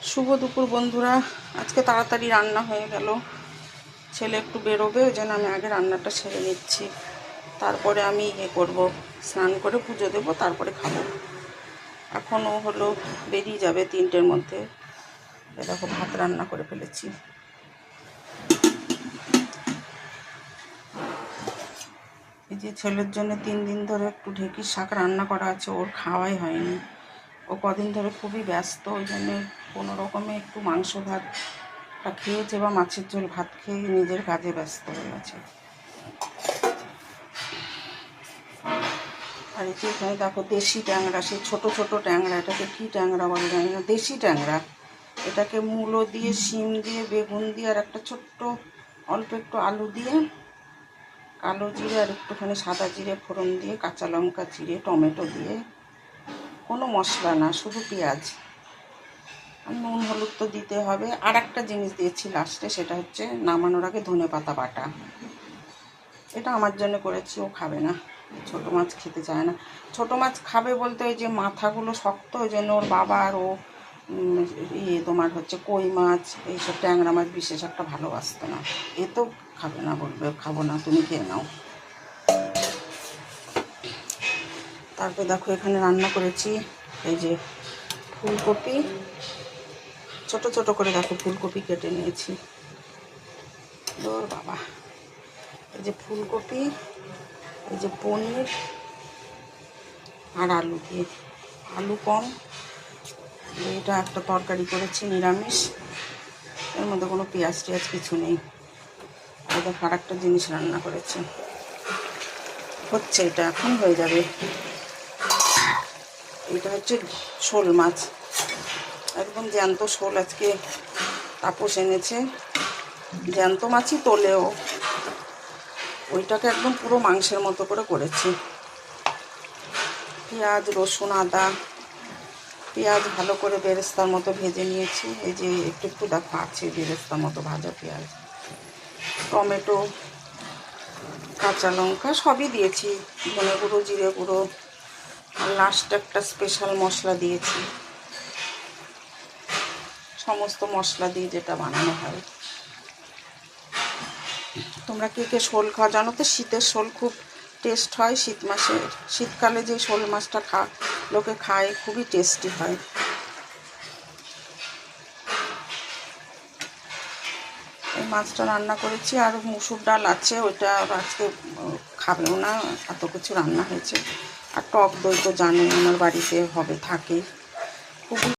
শুভ দুপুর বন্ধুরা। আজকে তাড়াতাড়ি রান্না হয়ে গেল। ছেলে একটু বেরোবে, ওই জন্য আমি আগে রান্নাটা সেরে নিচ্ছি। তারপরে আমি করব, স্নান করে পুজো দেব, তারপরে খাবো। এখনও হলো বেরিয়ে যাবে 3টের মধ্যে। এ দেখো ভাত রান্না করে ফেলেছি। এই যে ছেলের জন্য 3 দিন ধরে একটু ঢেঁকির শাক রান্না করা আছে, ওর খাওয়াই হয়নি। ও কদিন ধরে খুবই ব্যস্ত, ওই জন্যে কোনো রকমে একটু মাংস ভাত খেয়েছে বা মাছের ঝোল ভাত খেয়ে নিজের কাজে ব্যস্ত হয়ে আছে। আর এই যে এখানে দেখো দেশি ট্যাংরা, সেই ছোটো ছোটো ট্যাংরা, এটাকে কী ট্যাংরা বলে জানি না, দেশি ট্যাংরা। এটাকে মূলো দিয়ে, শিম দিয়ে, বেগুন দিয়ে আর একটা ছোট্ট অল্প একটু আলু দিয়ে, কালো জিরে আর একটুখানি সাদা জিরে ফোড়ন দিয়ে, কাঁচা লঙ্কা জিরে টমেটো দিয়ে, কোনো মশলা না, শুধু পেঁয়াজ আর নুন হলুদ তো দিতে হবে। আর একটা জিনিস দিয়েছি লাস্টে, সেটা হচ্ছে নামানোর আগে ধনেপাতা বাটা। এটা আমার জন্য করেছি, ও খাবে না, ছোটো মাছ খেতে চায় না। ছোটো মাছ খাবে বলতে ওই যে মাথাগুলো শক্ত, ওই জন্য ওর বাবা আর ও তোমার হচ্ছে কই মাছ, এইসব ট্যাংরা মাছ বিশেষ একটা ভালোবাসতো না। এ তো খাবে না, বলবে খাবো না, তুমি খেয়ে নাও। তারপর দেখো এখানে রান্না করেছি এই যে ফুলকপি, ছোট ছোট করে দেখো ফুলকপি কেটে নিয়েছি। ওর বাবা, এই যে ফুলকপি, এই যে পনির আর আলু দিয়ে, আলু কম, এটা একটা তরকারি করেছি নিরামিষ, এর মধ্যে কোনো পেঁয়াজ টিয়াজ কিছু নেই। আর দেখো আর একটা জিনিস রান্না করেছি, হচ্ছে এটা এখন হয়ে যাবে। এটা হচ্ছে শোল মাছ, একদম জ্যান্ত শোল। আজকে তাপস এনেছে, জ্যান্ত মাছই তোলেও, ওইটাকে একদম পুরো মাংসের মতো করে করেছি। পেঁয়াজ রসুন আদা, পেঁয়াজ ভালো করে বেরেস্তার মতো ভেজে নিয়েছি। এই যে একটু একটু দেখো আছে বেরেস্তার মতো ভাজা পেঁয়াজ, টমেটো, কাঁচা লঙ্কা সবই দিয়েছি, ধনে গুঁড়ো জিরে গুঁড়ো, আর লাস্টে একটা স্পেশাল মশলা দিয়েছি, সমস্ত মশলা দিয়ে যেটা বানানো হয়। তোমরা কে কে শোল খাও জানো তো? শীতের শোল খুব টেস্ট হয়, শীত মাসে, শীতকালে যে শোল মাছটা লোকে খায়, খুবই টেস্টি হয়। এই মাছটা রান্না করেছি, আর মুসুর ডাল আছে, ওইটা আজকে খাবেও না, এত কিছু রান্না হয়েছে। আর টক দই তো জানোই আমার বাড়িতে হবে, থাকে খুবই।